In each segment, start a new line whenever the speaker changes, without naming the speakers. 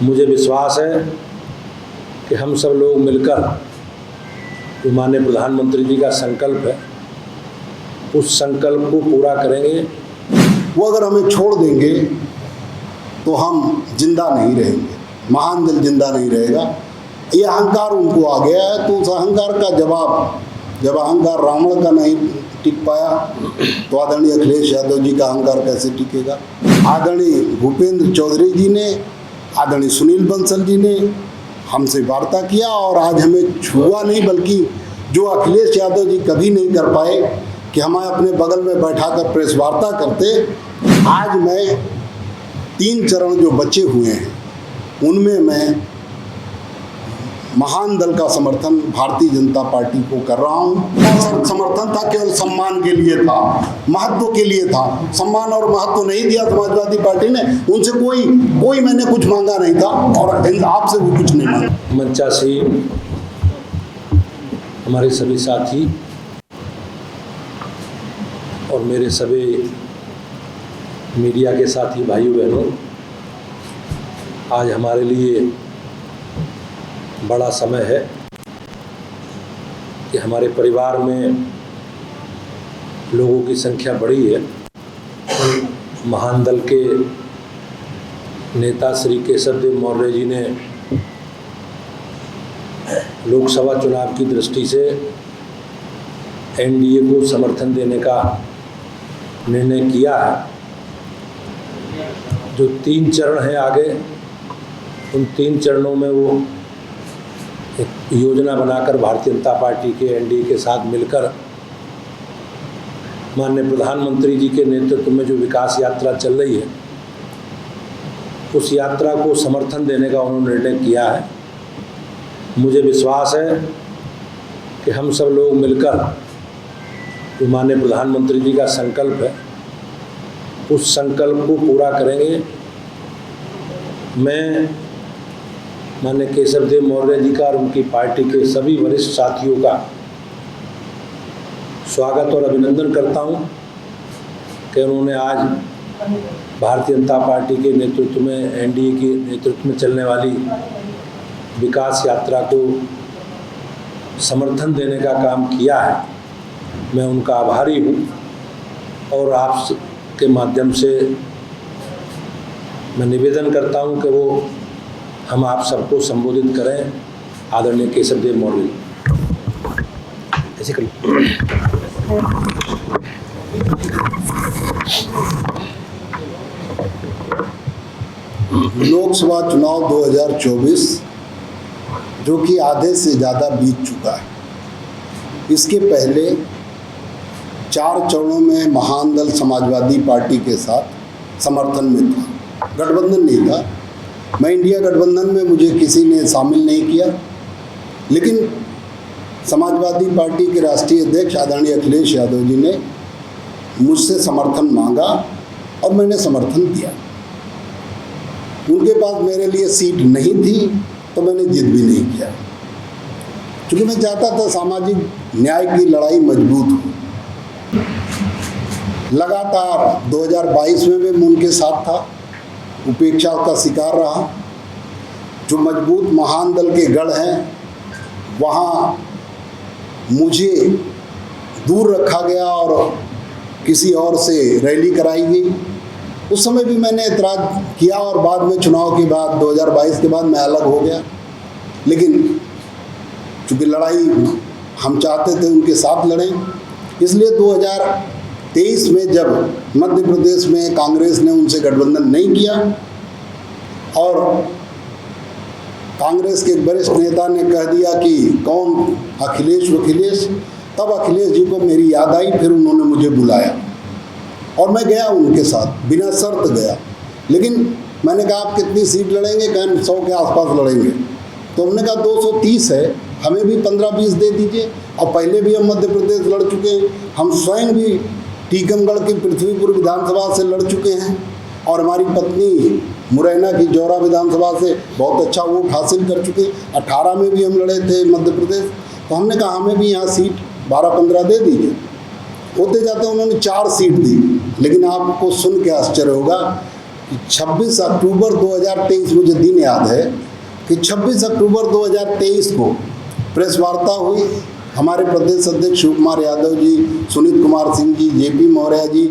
मुझे विश्वास है कि हम सब लोग मिलकर जो माननीय प्रधानमंत्री जी का संकल्प है उस संकल्प को पूरा करेंगे।
वो अगर हमें छोड़ देंगे तो हम जिंदा नहीं रहेंगे, महान दल जिंदा नहीं रहेगा। ये अहंकार उनको आ गया है, तो उस अहंकार का जवाब, जब अहंकार रावण का नहीं टिक पाया तो आदरणीय अखिलेश यादव जी का अहंकार कैसे टिकेगा। आदरणीय भूपेंद्र चौधरी जी ने, आदरणीय सुनील बंसल जी ने हमसे वार्ता किया और आज हमें छुआ नहीं, बल्कि जो अखिलेश यादव जी कभी नहीं कर पाए कि हमें अपने बगल में बैठाकर प्रेस वार्ता करते, आज मैं 3 चरण जो बचे हुए हैं उनमें मैं महान दल का समर्थन भारतीय जनता पार्टी को कर रहा हूँ। समर्थन था केवल सम्मान के लिए था, महत्व के लिए था। सम्मान और महत्व नहीं दिया समाजवादी पार्टी ने, उनसे कोई मैंने कुछ मांगा नहीं था और आपसे भी कुछ नहीं मांगा।
मंचासी हमारे सभी साथी और मेरे सभी मीडिया के साथी भाइयों बहनों, आज हमारे लिए बड़ा समय है कि हमारे परिवार में लोगों की संख्या बढ़ी है। महान दल के नेता श्री केशव देव मौर्य जी ने लोकसभा चुनाव की दृष्टि से एनडीए को समर्थन देने का निर्णय किया है। जो 3 चरण हैं आगे, उन 3 चरणों में वो एक योजना बनाकर भारतीय जनता पार्टी के एनडीए के साथ मिलकर माननीय प्रधानमंत्री जी के नेतृत्व में जो विकास यात्रा चल रही है उस यात्रा को समर्थन देने का उन्होंने निर्णय किया है। मुझे विश्वास है कि हम सब लोग मिलकर जो माननीय प्रधानमंत्री जी का संकल्प है उस संकल्प को पूरा करेंगे। मैं माननीय केशव देव मौर्य जी का और उनकी पार्टी के सभी वरिष्ठ साथियों का स्वागत और अभिनंदन करता हूं कि उन्होंने आज भारतीय जनता पार्टी के नेतृत्व में, एनडीए के नेतृत्व में चलने वाली विकास यात्रा को समर्थन देने का काम किया है। मैं उनका आभारी हूं और आप के माध्यम से मैं निवेदन करता हूं कि वो हम आप सबको संबोधित करें। आदरणीय केशव देव मौर्य ऐसे कर
लोकसभा चुनाव 2024 जो कि आधे से ज़्यादा बीत चुका है, इसके पहले 4 चरणों में महान दल समाजवादी पार्टी के साथ समर्थन में था, गठबंधन नहीं था। मैं इंडिया गठबंधन में मुझे किसी ने शामिल नहीं किया, लेकिन समाजवादी पार्टी के राष्ट्रीय अध्यक्ष आदरणीय अखिलेश यादव जी ने मुझसे समर्थन मांगा और मैंने समर्थन दिया। उनके पास मेरे लिए सीट नहीं थी तो मैंने जिद भी नहीं किया, क्योंकि मैं चाहता था सामाजिक न्याय की लड़ाई मजबूत हो। लगातार 2022 में भी मैं उनके साथ था, उपेक्षा का शिकार रहा। जो मजबूत महान दल के गढ़ हैं वहाँ मुझे दूर रखा गया और किसी और से रैली कराई गई। उस समय भी मैंने एतराज़ किया और बाद में चुनाव के बाद 2022 के बाद मैं अलग हो गया। लेकिन चूँकि लड़ाई हम चाहते थे उनके साथ लड़ें, इसलिए 2023 में जब मध्य प्रदेश में कांग्रेस ने उनसे गठबंधन नहीं किया और कांग्रेस के वरिष्ठ नेता ने कह दिया कि कौन अखिलेश, तब अखिलेश जी को मेरी याद आई। फिर उन्होंने मुझे बुलाया और मैं गया उनके साथ, बिना शर्त गया। लेकिन मैंने कहा आप कितनी सीट लड़ेंगे? कहीं 100 के आसपास लड़ेंगे। तो हमने कहा 230 है, हमें भी 15-20 दे दीजिए। और पहले भी हम मध्य प्रदेश लड़ चुके हैं, हम स्वयं भी टीकमगढ़ की पृथ्वीपुर विधानसभा से लड़ चुके हैं और हमारी पत्नी मुरैना की जौरा विधानसभा से बहुत अच्छा वोट हासिल कर चुके। 18 में भी हम लड़े थे मध्य प्रदेश। तो हमने कहा हमें भी यहाँ सीट 12-15 दे दीजिए। होते जाते उन्होंने 4 सीट दी। लेकिन आपको सुन के आश्चर्य होगा 26 अक्टूबर 2023, मुझे दिन याद है कि 26 अक्टूबर 2023 को प्रेस वार्ता हुई। हमारे प्रदेश अध्यक्ष शिव कुमार यादव जी, सुनीत कुमार सिंह जी, जेपी मौर्य जी,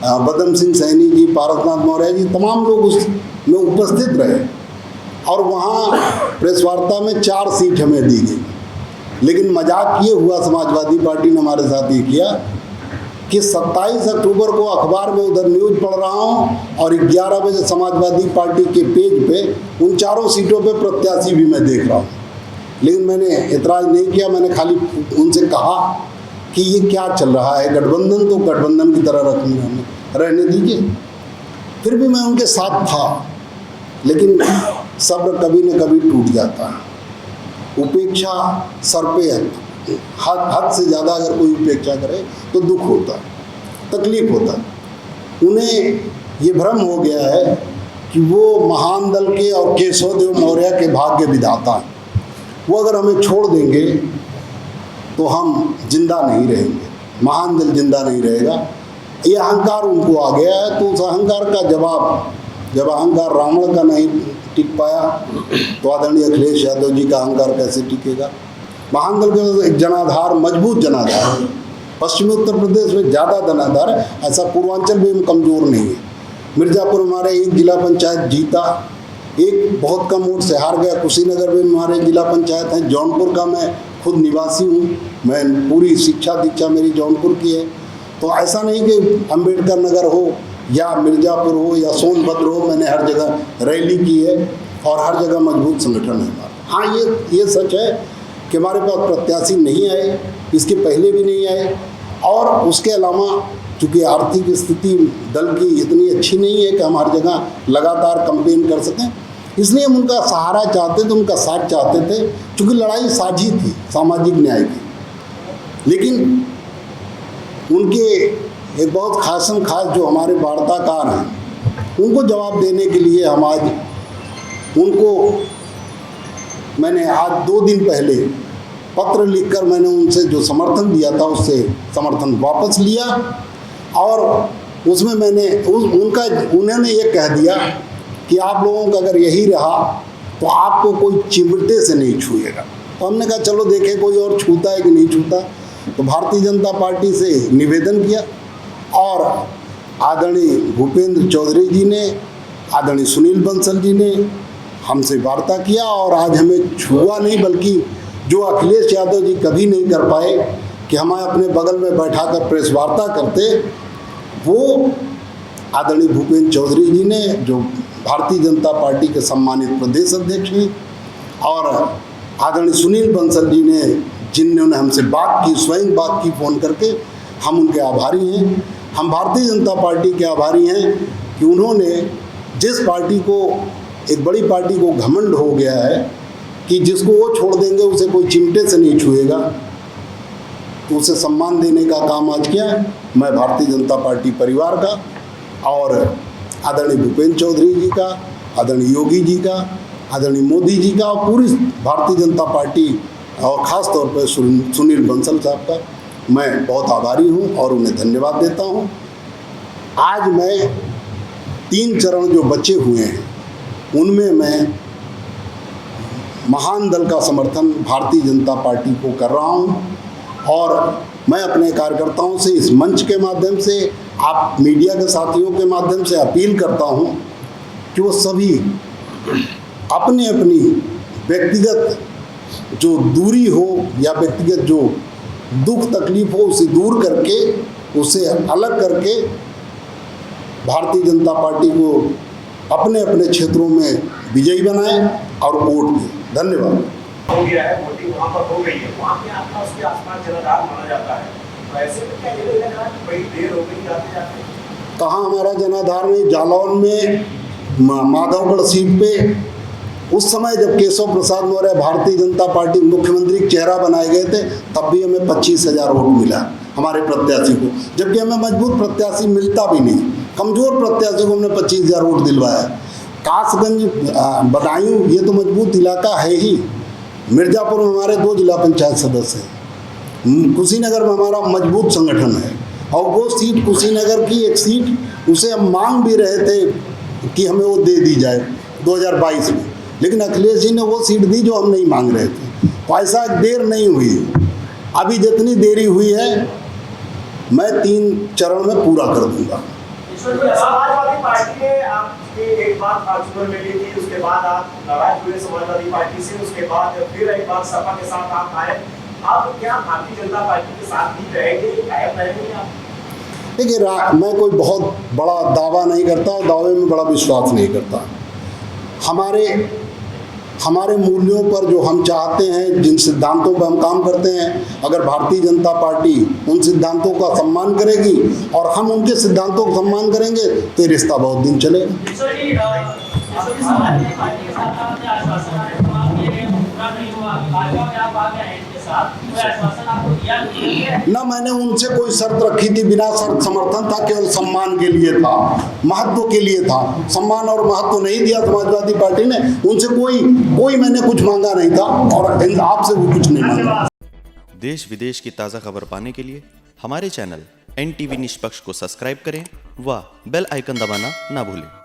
बदम सिंह सैनी जी, पारसनाथ मौर्य जी, तमाम लोग उसमें उपस्थित रहे और वहाँ प्रेस वार्ता में 4 सीट हमें दी गई। लेकिन मजाक ये हुआ, समाजवादी पार्टी ने हमारे साथ ये किया कि 27 अक्टूबर को अखबार में उधर न्यूज़ पढ़ रहा हूँ और 11 बजे समाजवादी पार्टी के पेज पे उन 4 सीटों पे प्रत्याशी भी मैं देख रहा हूँ। लेकिन मैंने एतराज़ नहीं किया, मैंने खाली उनसे कहा कि ये क्या चल रहा है, गठबंधन तो गठबंधन की तरह रहने दीजिए। फिर भी मैं उनके साथ था, लेकिन सब्र कभी न कभी टूट जाता है। उपेक्षा सर पे हद से ज़्यादा अगर कोई उपेक्षा करे तो दुख होता है, तकलीफ होता है। उन्हें ये भ्रम हो गया है कि वो महान दल के और केशवदेव मौर्य के भाग्य विधाता हैं। वो अगर हमें छोड़ देंगे तो हम जिंदा नहीं रहेंगे, महान दल जिंदा नहीं रहेगा। ये अहंकार उनको आ गया है, तो उस अहंकार का जवाब, जब अहंकार रावण का नहीं टिक पाया तो आदरणीय अखिलेश यादव जी का अहंकार कैसे टिकेगा। महान दल का एक जनाधार, मजबूत जनाधार, पश्चिमी उत्तर प्रदेश में ज़्यादा जनाधार है, ऐसा पूर्वांचल में कमज़ोर नहीं है। मिर्ज़ापुर हमारे 1 जिला पंचायत जीता, एक बहुत कम वोट से हार गया। कुशीनगर में हमारे जिला पंचायत है। जौनपुर का मैं खुद निवासी हूँ, मैं पूरी शिक्षा दीक्षा मेरी जौनपुर की है। तो ऐसा नहीं कि अंबेडकर नगर हो या मिर्ज़ापुर हो या सोनभद्र हो, मैंने हर जगह रैली की है और हर जगह मजबूत संगठन है हमारा। हाँ, ये सच है कि हमारे पास प्रत्याशी नहीं आए, इसके पहले भी नहीं आए, और उसके अलावा चूँकि आर्थिक स्थिति दल की इतनी अच्छी नहीं है कि हम हर जगह लगातार कंपेन कर सकें, इसलिए हम उनका सहारा चाहते थे, उनका साथ चाहते थे। चूँकि लड़ाई साझी थी सामाजिक न्याय की। लेकिन उनके एक बहुत खासम खास जो हमारे वार्ताकार हैं, उनको जवाब देने के लिए हम आज उनको, मैंने आज 2 दिन पहले पत्र लिखकर मैंने उनसे जो समर्थन दिया था उससे समर्थन वापस लिया, और उसमें मैंने उन्होंने ये कह दिया कि आप लोगों का अगर यही रहा तो आपको कोई चिमटे से नहीं छुएगा। तो हमने कहा चलो देखें कोई और छूता है कि नहीं छूता। तो भारतीय जनता पार्टी से निवेदन किया और आदरणीय भूपेंद्र चौधरी जी ने, आदरणीय सुनील बंसल जी ने हमसे वार्ता किया, और आज हमें छुआ नहीं, बल्कि जो अखिलेश यादव जी कभी नहीं कर पाए कि हमें अपने बगल में बैठाकर प्रेस वार्ता करते, वो आदरणीय भूपेंद्र चौधरी जी ने, जो भारतीय जनता पार्टी के सम्मानित प्रदेश अध्यक्ष हैं, और आदरणीय सुनील बंसल जी ने, जिन्होंने हमसे बात की, स्वयं बात की फ़ोन करके, हम उनके आभारी हैं। हम भारतीय जनता पार्टी के आभारी हैं कि उन्होंने जिस पार्टी को, एक बड़ी पार्टी को घमंड हो गया है कि जिसको वो छोड़ देंगे उसे कोई चिमटे से नहीं छुएगा, तो उसे सम्मान देने का काम आज किया है। मैं भारतीय जनता पार्टी परिवार का और आदरणीय भूपेंद्र चौधरी जी का, आदरणीय योगी जी का, आदरणीय मोदी जी का, और पूरी भारतीय जनता पार्टी और ख़ास तौर पर सुनील बंसल साहब का मैं बहुत आभारी हूं और उन्हें धन्यवाद देता हूं। आज मैं 3 चरण जो बचे हुए हैं उनमें मैं महान दल का समर्थन भारतीय जनता पार्टी को कर रहा हूं, और मैं अपने कार्यकर्ताओं से इस मंच के माध्यम से, आप मीडिया के साथियों के माध्यम से अपील करता हूं कि वो सभी अपनी अपनी व्यक्तिगत जो दूरी हो या व्यक्तिगत जो दुख तकलीफ हो उसे दूर करके, उसे अलग करके भारतीय जनता पार्टी को अपने अपने क्षेत्रों में विजयी बनाएं और वोट दें। धन्यवाद।
हो गया है, वोटिंग वहाँ पर हो गई है, वहाँ पे आपका उसके आसपास जनाधार माना जाता है, तो ऐसे में क्या ये लग रहा है कि बड़ी देर हो गई जाते जाते?
कहाँ हमारा जनाधार नहीं, जालौन में माधवगढ़ सीट पे उस समय जब केशव प्रसाद मौर्य भारतीय जनता पार्टी मुख्यमंत्री के चेहरा बनाए गए थे, तब भी हमें 25,000 वोट मिला हमारे प्रत्याशी को, जबकि हमें मजबूत प्रत्याशी मिलता भी नहीं, कमज़ोर प्रत्याशी को हमने 25,000 वोट दिलवाया। कासगंज, बदायूं, ये तो मजबूत इलाका है ही। मिर्ज़ापुर में हमारे 2 जिला पंचायत सदस्य हैं। कुशीनगर में हमारा मजबूत संगठन है, और वो सीट कुशीनगर की एक सीट, उसे हम मांग भी रहे थे कि हमें वो दे दी जाए 2022 में, लेकिन अखिलेश जी ने वो सीट दी जो हम नहीं मांग रहे थे। तो ऐसा देर नहीं हुई, अभी जितनी देरी हुई है मैं 3 चरण में पूरा कर दूंगा।
समाजवादी पार्टी ने आपकी एक बात आजूर में ली थी, उसके बाद आप नाराज हुए समाजवादी पार्टी से, उसके बाद फिर एक बार सपा के साथ आप आए। आप क्या भारतीय जनता पार्टी के साथ ही रहेंगे, कायम रहेंगे आप?
देखिए, मैं कोई बहुत बड़ा दावा नहीं करता और दावे में बड़ा विश्वास नहीं करता। हमारे मूल्यों पर जो हम चाहते हैं, जिन सिद्धांतों पर हम काम करते हैं, अगर भारतीय जनता पार्टी उन सिद्धांतों का सम्मान करेगी और हम उनके सिद्धांतों का सम्मान करेंगे तो ये रिश्ता बहुत दिन चलेगा। ना मैंने उनसे कोई शर्त रखी थी, बिना शर्त समर्थन था, केवल सम्मान के लिए था, महत्व के लिए था। सम्मान और महत्व नहीं दिया समाजवादी पार्टी ने, उनसे कोई मैंने कुछ मांगा नहीं था और आपसे भी कुछ नहीं मांगा।
देश विदेश की ताज़ा खबर पाने के लिए हमारे चैनल NTV निष्पक्ष को सब्सक्राइब करें व बेल आइकन दबाना ना भूलें।